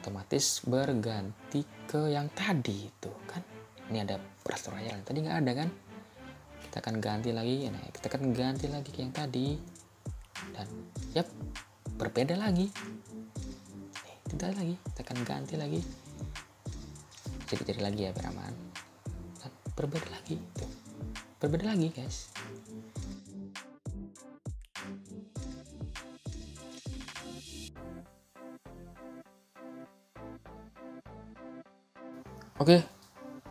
otomatis berganti ke yang tadi itu kan. Ini ada Clash Royale, tadi nggak ada kan, kita akan ganti lagi. Nah, kita akan ganti lagi ke yang tadi dan yap, berbeda lagi. Tidak lagi, kita akan ganti lagi, jadi lagi ya biar aman. Dan berbeda lagi tuh, berbeda lagi guys. Oke,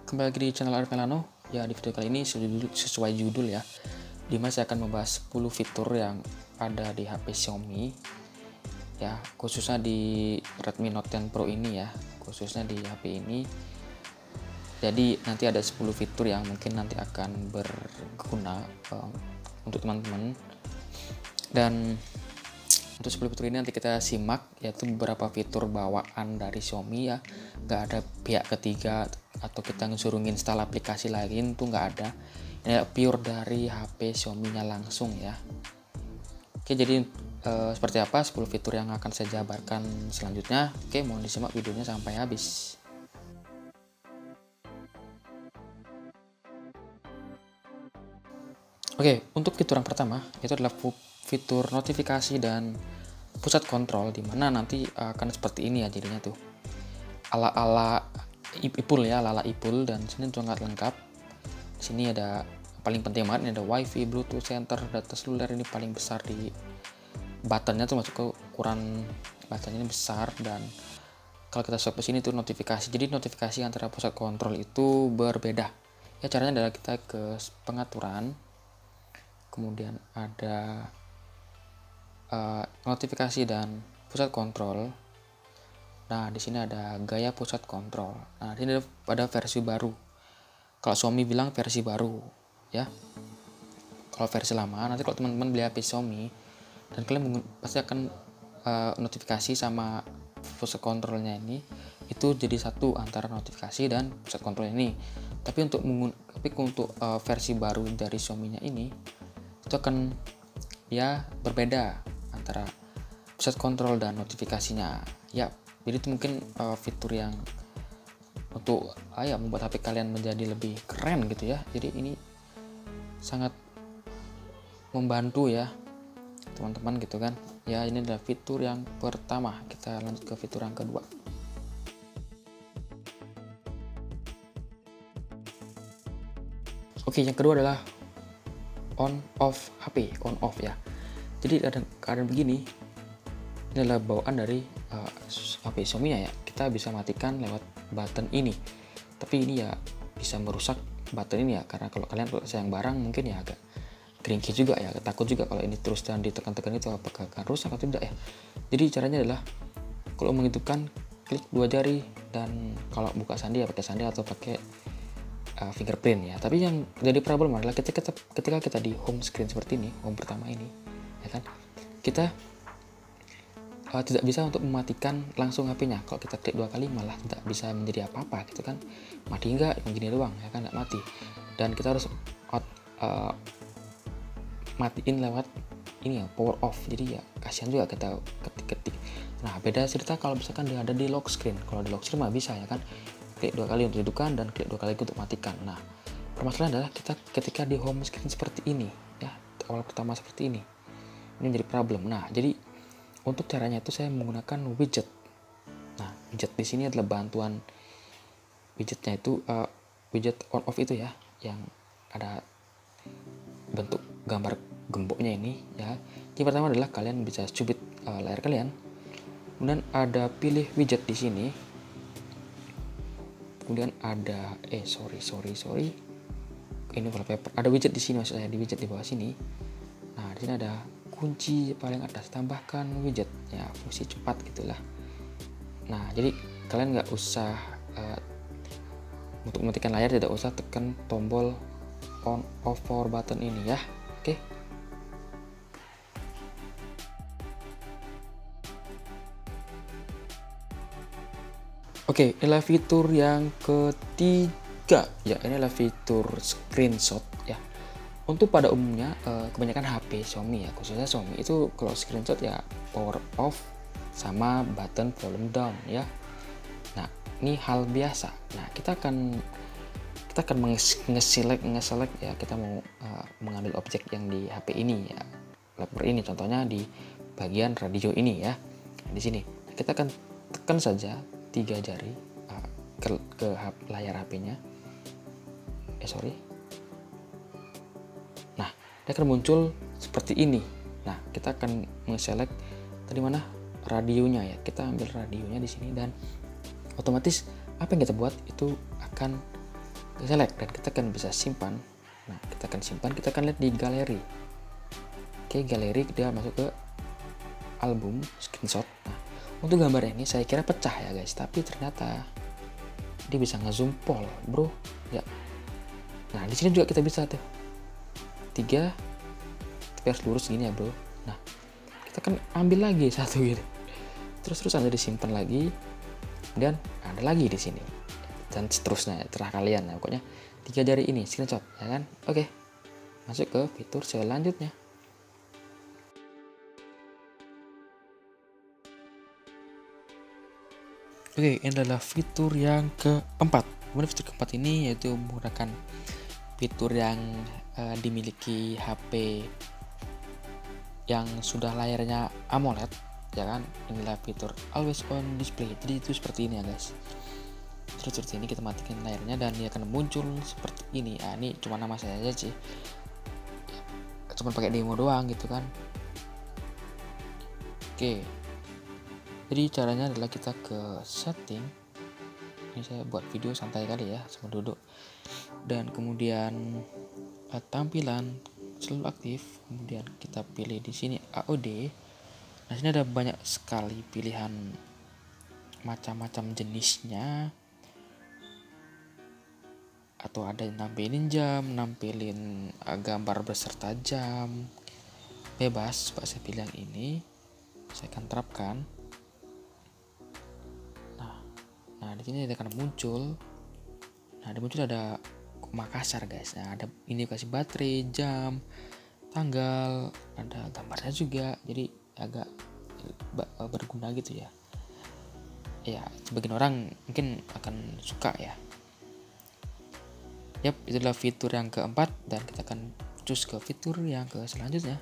kembali lagi di channel Arif Melano. Ya, di video kali ini sesuai judul ya, dimana saya akan membahas 10 fitur yang ada di HP Xiaomi ya, khususnya di Redmi Note 10 Pro ini ya, khususnya di HP ini. Jadi nanti ada 10 fitur yang mungkin nanti akan berguna untuk teman-teman. Dan untuk 10 fitur ini nanti kita simak, yaitu beberapa fitur bawaan dari Xiaomi ya, nggak ada pihak ketiga atau kita suruh install aplikasi lain, tuh nggak ada. Ini pure dari HP Xiaomi-nya langsung ya. Oke, jadi seperti apa 10 fitur yang akan saya jabarkan selanjutnya. Oke, mohon disimak videonya sampai habis. Oke, untuk fitur yang pertama itu adalah fitur notifikasi dan pusat kontrol, dimana nanti akan seperti ini ya jadinya tuh, ala-ala Ipul ya, ala-ala Ipul. Dan sini sangat lengkap. Di sini ada paling penting banget, ini ada WiFi, Bluetooth, center, data seluler. Ini paling besar di buttonnya tuh, masuk ke ukuran buttonnya ini besar. Dan kalau kita swipe ke sini tuh notifikasi. Jadi notifikasi antara pusat kontrol itu berbeda. Ya, caranya adalah kita ke pengaturan, kemudian ada notifikasi dan pusat kontrol. Nah, di sini ada gaya pusat kontrol. Nah, di sini ada versi baru. Kalau Xiaomi bilang versi baru ya. Kalau versi lama, nanti kalau teman-teman beli HP Xiaomi dan kalian pasti akan notifikasi sama pusat kontrolnya ini itu jadi satu antara notifikasi dan pusat kontrol ini. Tapi untuk versi baru dari Xiaomi-nya ini itu akan ya berbeda antara pusat kontrol dan notifikasinya ya. Jadi itu mungkin fitur yang untuk membuat HP kalian menjadi lebih keren gitu ya. Jadi ini sangat membantu ya teman-teman gitu kan ya. Ini adalah fitur yang pertama. Kita lanjut ke fitur yang kedua. Oke, yang kedua adalah on off HP, on off ya. Jadi ada keadaan begini, ini adalah bawaan dari HP Xiaomi ya. Kita bisa matikan lewat button ini, tapi ini ya bisa merusak button ini ya, karena kalau kalian sayang barang mungkin ya agak cringy juga ya, takut juga kalau ini terus dan ditekan-tekan itu apakah akan rusak atau tidak ya. Jadi caranya adalah kalau menghidupkan klik 2 jari, dan kalau buka sandi ya pakai sandi atau pakai fingerprint ya. Tapi yang jadi problem adalah ketika kita di home screen seperti ini, home pertama ini ya kan, kita tidak bisa untuk mematikan langsung HP-nya. Kalau kita klik 2 kali malah tidak bisa menjadi apa-apa gitu kan, mati enggak begini doang ya kan, nggak mati. Dan kita harus matiin lewat ini ya, power off. Jadi ya kasihan juga kita ketik-ketik. Nah, beda cerita kalau misalkan dia ada di lock screen. Kalau di lock screen mah bisa ya kan, klik 2 kali untuk hidupkan dan klik 2 kali untuk matikan. Nah, permasalahan adalah kita ketika di home screen seperti ini ya, awal pertama seperti ini menjadi problem. Nah, jadi untuk caranya itu saya menggunakan widget. Nah, widget di sini adalah bantuan widgetnya itu widget on off itu ya, yang ada bentuk gambar gemboknya ini ya. Yang pertama adalah kalian bisa cubit layar kalian, kemudian ada pilih widget di sini, kemudian ada sorry ini wallpaper, ada widget di sini, maksud saya di widget di bawah sini. Nah, di sini ada kunci paling atas, tambahkan widget ya, fungsi cepat gitulah. Nah, jadi kalian nggak usah untuk mematikan layar tidak usah tekan tombol on off power button ini ya. Oke, inilah fitur yang ketiga ya, ini adalah fitur screenshot ya. Untuk pada umumnya kebanyakan HP Xiaomi ya, khususnya Xiaomi itu kalau screenshot ya power off sama button volume down ya. Nah, ini hal biasa. Nah, kita akan nge-select ya, kita mau mengambil objek yang di HP ini ya, laptop ini, contohnya di bagian radio ini ya. Di sini kita akan tekan saja 3 jari ke layar HP-nya. Nah, dia akan muncul seperti ini. Nah, kita akan nge-select tadi mana radionya ya. Kita ambil radionya di sini dan otomatis apa yang kita buat itu akan select dan kita akan bisa simpan. Nah, kita akan simpan, kita akan lihat di galeri. Oke, galeri dia masuk ke album screenshot. Nah, untuk gambar ini saya kira pecah ya guys, tapi ternyata dia bisa ngezoom pol, bro. Ya. Nah, di sini juga kita bisa tuh 3 tapi harus lurus gini ya, bro. Nah, kita akan ambil lagi satu gitu. Terus ada disimpan lagi. Dan ada lagi di sini. Dan seterusnya, terserah kalian ya. Pokoknya 3 jari ini screenshot ya kan. Oke. Masuk ke fitur selanjutnya. Oke, ini adalah fitur yang keempat. Kemudian fitur keempat ini yaitu menggunakan fitur yang dimiliki HP yang sudah layarnya AMOLED ya kan. Inilah fitur always on display. Jadi itu seperti ini ya guys. Terus seperti ini kita matikan layarnya dan dia akan muncul seperti ini. Ini cuma nama saya aja sih, cuma pakai demo doang gitu kan. Oke, jadi caranya adalah kita ke setting. Ini saya buat video santai kali ya, sambil duduk. Dan kemudian tampilan selalu aktif. Kemudian kita pilih di sini AOD. Nah, sini ada banyak sekali pilihan macam-macam jenisnya. Atau ada yang nampilin jam, nampilin gambar beserta jam. Bebas, Pak, saya pilih yang ini. Saya akan terapkan. Nah, di sini dia akan muncul. Nah, di muncul ada Makassar, guys. Nah, ada ini kasih baterai, jam, tanggal, ada gambarnya juga. Jadi agak berguna gitu ya. Ya, sebagian orang mungkin akan suka ya. Yap, itulah fitur yang keempat dan kita akan choose ke fitur yang ke selanjutnya.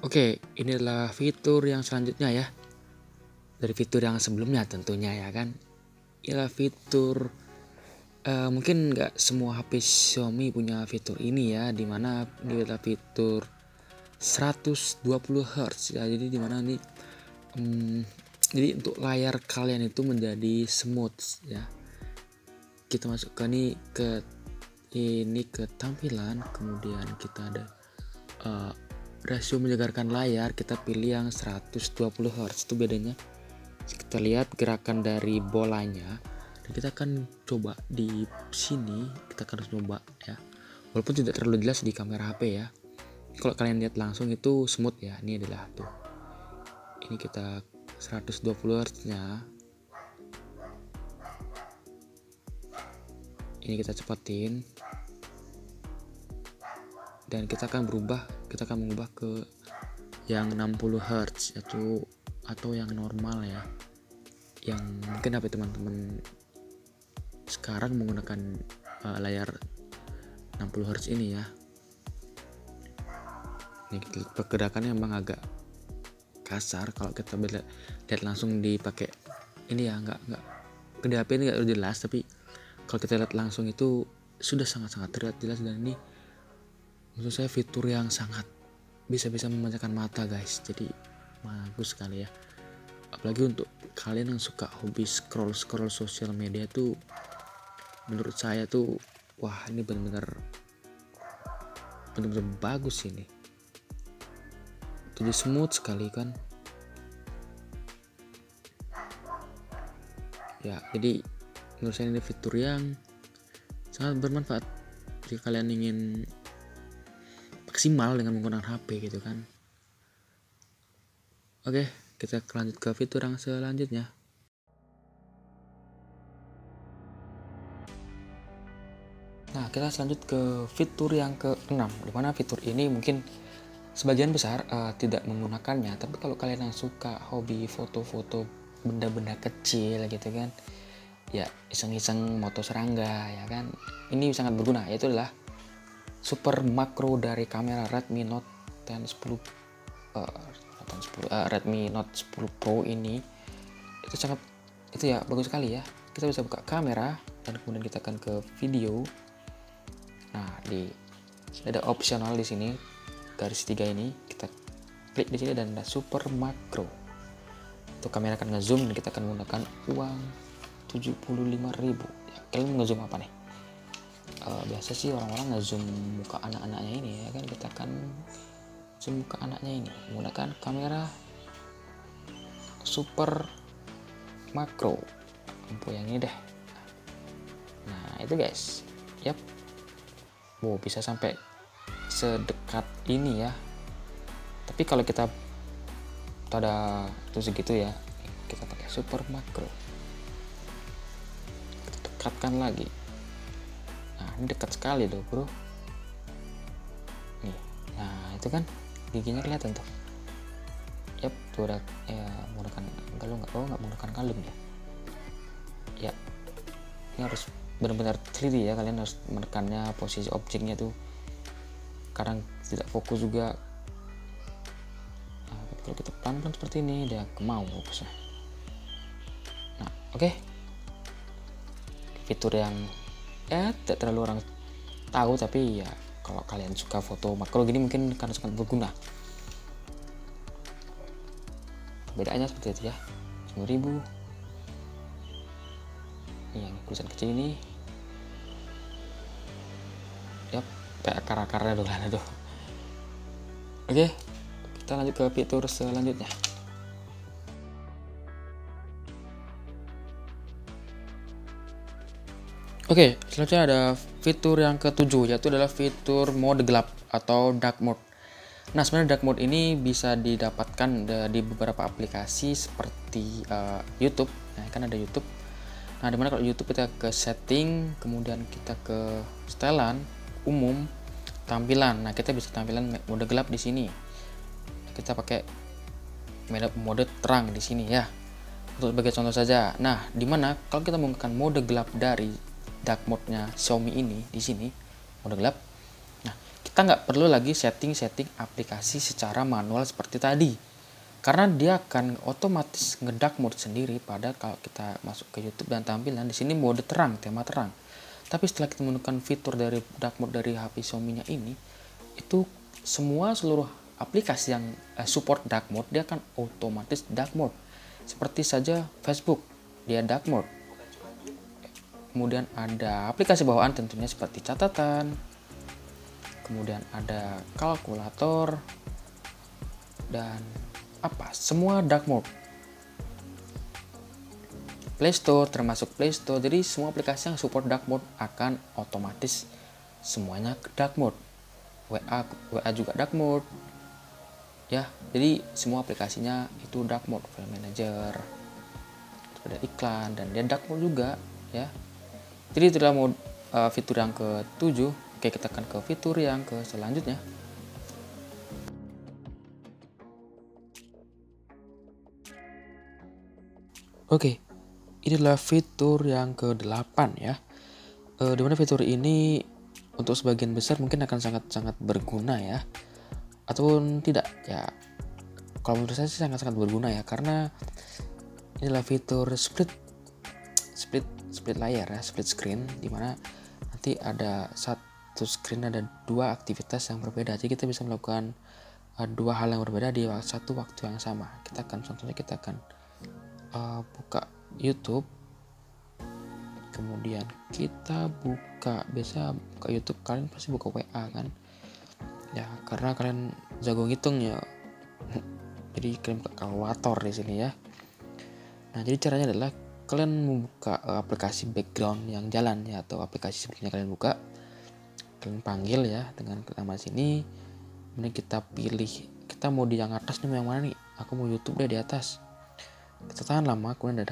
Oke, ini adalah fitur yang selanjutnya ya. Dari fitur yang sebelumnya tentunya ya kan. Inilah fitur mungkin nggak semua HP Xiaomi punya fitur ini ya, dimana ini adalah fitur 120 Hz ya. Jadi dimana nih jadi untuk layar kalian itu menjadi smooth ya. Kita masuk ke ke tampilan, kemudian kita ada rasio menyegarkan layar, kita pilih yang 120 Hz. Itu bedanya. Kita lihat gerakan dari bolanya dan kita akan coba di sini, kita akan coba ya. Walaupun tidak terlalu jelas di kamera HP ya. Kalau kalian lihat langsung itu smooth ya. Ini adalah tuh. Ini kita 120 Hz-nya. Ini kita cepatin. Dan kita akan mengubah ke yang 60 Hz atau yang normal ya, yang mungkin HP teman-teman sekarang menggunakan layar 60 Hz ini ya. Ini pergerakannya memang agak kasar kalau kita lihat langsung dipakai ini ya, nggak ke HP ini nggak jelas, tapi kalau kita lihat langsung itu sudah sangat-sangat terlihat jelas. Dan ini menurut saya fitur yang sangat bisa memanjakan mata guys, jadi bagus sekali ya. Apalagi untuk kalian yang suka hobi scroll sosial media tuh, menurut saya tuh wah, ini benar-benar bagus ini. Jadi smooth sekali kan ya. Jadi menurut saya ini fitur yang sangat bermanfaat jika kalian ingin maksimal dengan menggunakan HP gitu kan. Oke, kita lanjut ke fitur yang selanjutnya. Nah, kita lanjut ke fitur yang ke-6, dimana fitur ini mungkin sebagian besar tidak menggunakannya, tapi kalau kalian yang suka hobi foto-foto benda-benda kecil gitu kan, ya iseng-iseng moto serangga ya kan, ini sangat berguna. Yaitu adalah super makro dari kamera Redmi Note 10 Redmi Note 10 Pro ini. Itu sangat, itu ya bagus sekali ya. Kita bisa buka kamera dan kemudian kita akan ke video. Nah, ada optional di sini garis 3 ini, kita klik di sini dan ada super makro. Itu kamera akan ngezoom dan kita akan menggunakan uang 75.000. Ya, kalian mau ngezoom apa nih? Biasa sih orang-orang ngezoom muka anak-anaknya ini ya kan, kita akan zoom muka anaknya ini menggunakan kamera super makro. Lampu yang ini deh. Nah, itu guys. Yap. Wow, bisa sampai sedekat ini ya. Tapi kalau kita ada itu segitu ya, kita pakai super makro. Kita dekatkan lagi. Nah, ini dekat sekali tuh bro. Nih, nah itu kan giginya kelihatan tuh. Yap, tuh udah ya, menggunakan nggak menggunakan kalung ya. Ya, ini harus benar-benar teliti ya, kalian harus menekannya, posisi objeknya tuh kadang tidak fokus juga. Nah, kalau kita pelan-pelan seperti ini dia mau fokusnya. Nah, oke. Fitur yang ya tidak terlalu orang tahu, tapi ya kalau kalian suka foto makro gini mungkin karena sangat berguna. Bedanya seperti itu ya, 10.000. Ini yang tulisan kecil ini, yap, kayak akar-akarnya tuh kan tuh. Oke, kita lanjut ke fitur selanjutnya. Oke, selanjutnya ada fitur yang ketujuh, yaitu adalah fitur mode gelap atau dark mode. Nah, sebenarnya dark mode ini bisa didapatkan di beberapa aplikasi seperti YouTube. Nah, kan ada YouTube. Nah, dimana kalau YouTube kita ke setting, kemudian kita ke setelan, umum, tampilan. Nah, kita bisa tampilan mode gelap di sini. Kita pakai mode terang di sini ya. Untuk sebagai contoh saja. Nah, dimana kalau kita menggunakan mode gelap dari dark mode-nya Xiaomi ini di sini, mode gelap. Nah, kita nggak perlu lagi setting aplikasi secara manual seperti tadi, karena dia akan otomatis ngedark mode sendiri pada kalau kita masuk ke YouTube dan tampilan di sini mode terang, tema terang. Tapi setelah kita menggunakan fitur dari dark mode dari HP Xiaomi-nya ini, itu seluruh aplikasi yang support dark mode dia akan otomatis dark mode. Seperti saja Facebook, dia dark mode. Kemudian ada aplikasi bawaan tentunya seperti catatan, kemudian ada kalkulator, dan semua dark mode. Play Store termasuk Play Store, jadi semua aplikasi yang support dark mode akan otomatis semuanya ke dark mode. WA juga dark mode ya, jadi semua aplikasinya itu dark mode. File Manager, ada iklan, dan dia dark mode juga ya. Jadi itu adalah fitur yang ke-7. Oke, kita akan ke fitur yang selanjutnya. Oke, ini adalah fitur yang ke-8 ya. Dimana fitur ini untuk sebagian besar mungkin akan sangat-sangat berguna ya, ataupun tidak ya. Kalau menurut saya sih sangat-sangat berguna ya, karena inilah fitur split layar ya, split screen, dimana nanti ada satu screen ada dua aktivitas yang berbeda. Jadi kita bisa melakukan dua hal yang berbeda di satu waktu yang sama. Kita akan buka YouTube, kemudian kita buka YouTube, kalian pasti buka WA kan ya, karena kalian jago ngitung ya. Jadi kalian buka kalkulator di sini ya. Nah, jadi caranya adalah kalian membuka aplikasi background yang jalan ya, atau aplikasi sebelumnya kalian buka, kalian panggil ya dengan nama sini. Kemudian kita pilih, kita mau di yang atas nih, yang mana nih? Aku mau YouTube deh di atas. Kita tahan lama, kemudian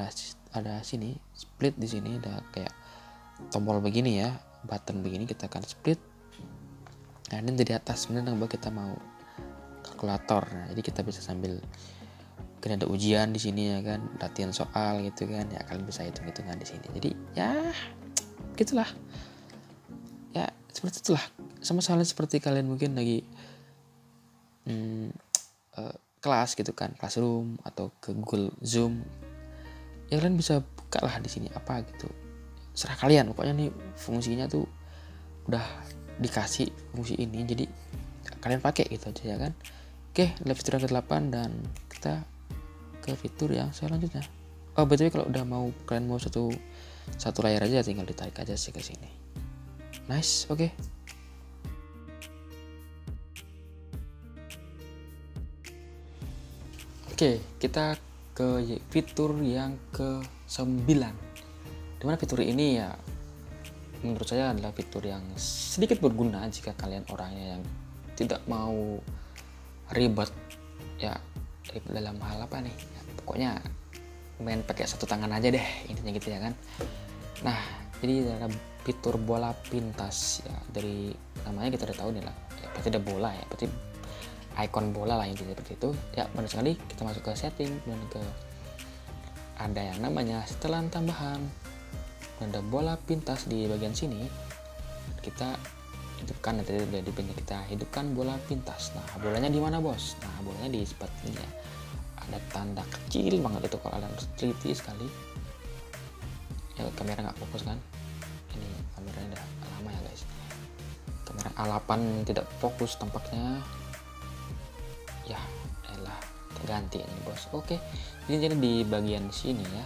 ada sini split, di sini ada kayak tombol begini ya, button begini, kita akan split. Nah, ini di atas, kemudian kita mau kalkulator. Nah, jadi kita bisa sambil mungkin ada ujian di sini ya kan, latihan soal gitu kan, ya kalian bisa hitung-hitungan di sini. Jadi ya gitulah. Ya seperti itulah. Sama halnya seperti kalian mungkin lagi kelas gitu kan, classroom atau ke Google Zoom. Ya kalian bisa buka lah di sini apa gitu. Serah kalian, pokoknya nih fungsinya tuh udah dikasih fungsi ini, jadi kalian pakai gitu aja ya kan. Oke, live fitur yang ke-8 dan kita ke fitur yang selanjutnya. Oh, betul, kalau udah mau kalian mau satu layar aja tinggal ditarik aja sih ke sini. Nice, oke. Oke, kita ke fitur yang ke-9. Dimana fitur ini ya menurut saya adalah fitur yang sedikit berguna jika kalian orangnya yang tidak mau ribet ya, ribet dalam hal apa nih ya, pokoknya main pakai satu tangan aja deh intinya gitu ya kan. Nah, jadi ada fitur bola pintas ya, dari namanya kita udah tahu nih lah ya, berarti ada bola ya, berarti icon bola lah intinya seperti itu ya. Benar sekali, kita masuk ke setting dan ke ada yang namanya setelan tambahan, ada bola pintas di bagian sini. Kita hidupkan, nanti di bagian kita hidupkan bola pintas. Nah, bolanya di mana bos? Nah, bolanya di seperti ini ya, ada tanda kecil banget itu, kalau kalian harus teliti sekali ya. Kamera nggak fokus kan, ini kameranya udah lama ya guys, kamera A8 tidak fokus tampaknya ya. Elah, ganti ini bos. Oke, jadi di bagian sini ya,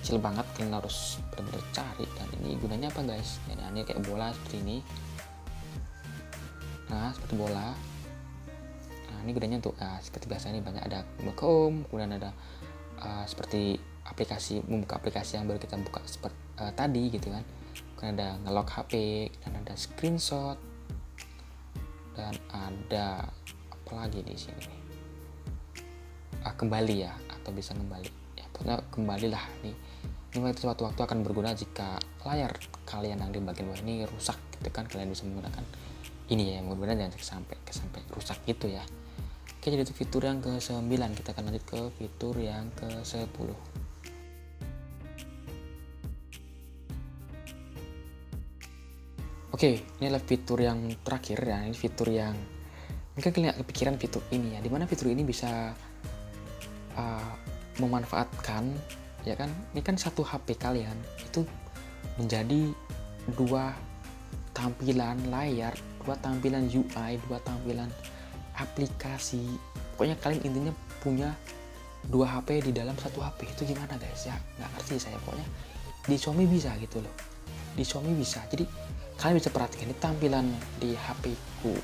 kecil banget, kalian harus benar-benar cari. Dan ini gunanya apa guys? Ya, ini kayak bola seperti ini. Nah, seperti bola. Nah, ini gunanya untuk seperti biasa, ini banyak ada home, kemudian ada seperti aplikasi, membuka aplikasi yang baru kita buka seperti tadi gitu kan. Kemudian ada nge-lock HP, dan ada screenshot, dan ada apa lagi di sini? Kembali ya, atau bisa kembali. Ya, pokoknya kembalilah nih. Ini suatu waktu akan berguna jika layar kalian yang di bagian bawah ini rusak gitu kan, kalian bisa menggunakan ini ya, yang berguna jangan sampai rusak gitu ya. Oke, jadi itu fitur yang ke-9. Kita akan lanjut ke fitur yang ke-10. Oke, ini adalah fitur yang terakhir ya. Ini fitur yang mungkin kalian kepikiran fitur ini ya, dimana fitur ini bisa memanfaatkan ya kan. Ini kan satu HP kalian itu menjadi dua tampilan layar, dua tampilan UI, dua tampilan aplikasi. Pokoknya kalian intinya punya dua HP di dalam satu HP. Itu gimana guys ya, nggak ngerti saya. Pokoknya di Xiaomi bisa gitu loh, di Xiaomi bisa. Jadi kalian bisa perhatikan ini tampilan di HP ku,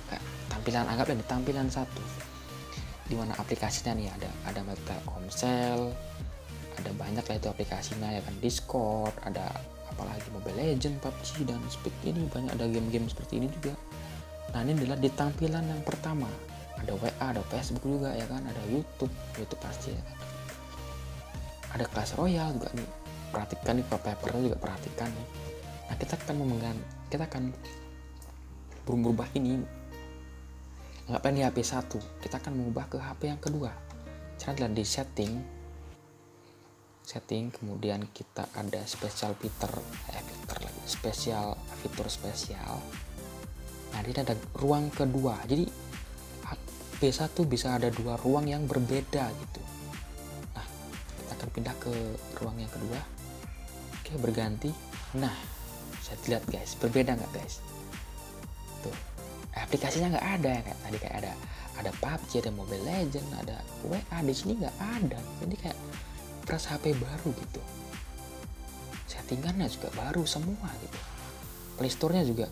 tampilan, anggaplah ini tampilan satu, dimana aplikasinya nih ada Telkomsel, ada banyak lah itu aplikasinya ya kan, Discord, ada apalagi Mobile Legends, PUBG, dan Speed. Ini banyak, ada game-game seperti ini juga. Nah, ini adalah di tampilan yang pertama, ada WA, ada Facebook juga ya kan, ada YouTube pasti ya kan, ada Clash Royale juga nih. Perhatikan nih, wallpapernya juga perhatikan nih. Nah, kita akan berubah ini, anggaplah ini HP 1, kita akan mengubah ke HP yang kedua. Cara adalah di setting, kemudian kita ada fitur spesial. Nah, ini ada ruang kedua. Jadi HP 1 bisa ada dua ruang yang berbeda gitu. Nah, kita akan pindah ke ruang yang kedua. Oke, berganti. Nah, bisa dilihat guys, berbeda nggak guys? Tuh, aplikasinya nggak ada kayak tadi, kayak ada PUBG, ada Mobile Legends, ada WA, di sini nggak ada. Jadi kayak fresh HP baru gitu. Settingannya juga baru semua gitu. Playstore-nya juga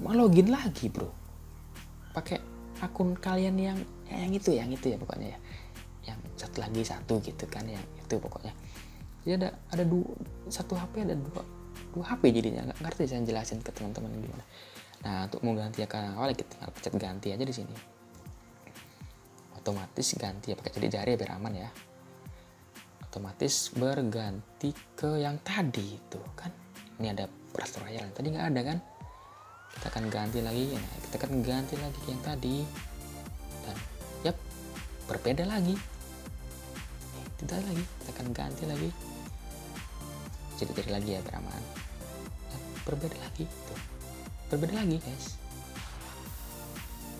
mau login lagi bro, pakai akun kalian yang itu ya pokoknya ya, yang satu gitu kan, yang itu pokoknya. Jadi ada satu HP, ada dua HP jadinya. Nggak ngerti saya jelasin ke teman-teman gimana. Nah, untuk mau ganti akun awal kita tinggal pencet ganti aja di sini. Otomatis ganti ya, pakai jari biar aman ya. Otomatis berganti ke yang tadi itu kan. Ini ada Clash Royale, tadi nggak ada kan. Kita akan ganti lagi, nah, kita akan ganti lagi yang tadi. berbeda lagi, tidak lagi, kita akan ganti lagi, jadi lagi ya biar aman. Berbeda lagi tuh, berbeda lagi guys.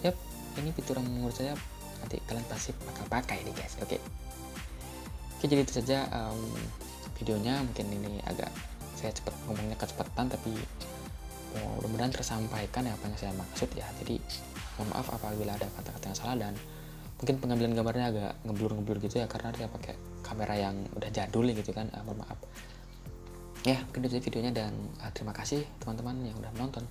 Yap, ini fitur yang menurut saya nanti kalian pasti bakal pakai nih guys. Oke, jadi itu saja videonya. Mungkin ini agak saya cepat ngomongnya kecepatan, tapi mudah-mudahan tersampaikan apa yang saya maksud ya. Jadi mohon maaf apabila ada kata-kata yang salah, dan mungkin pengambilan gambarnya agak ngeblur gitu ya, karena saya pakai kamera yang udah jadul gitu kan. Mohon maaf ya. Mungkin itu videonya, dan terima kasih teman-teman yang udah menonton.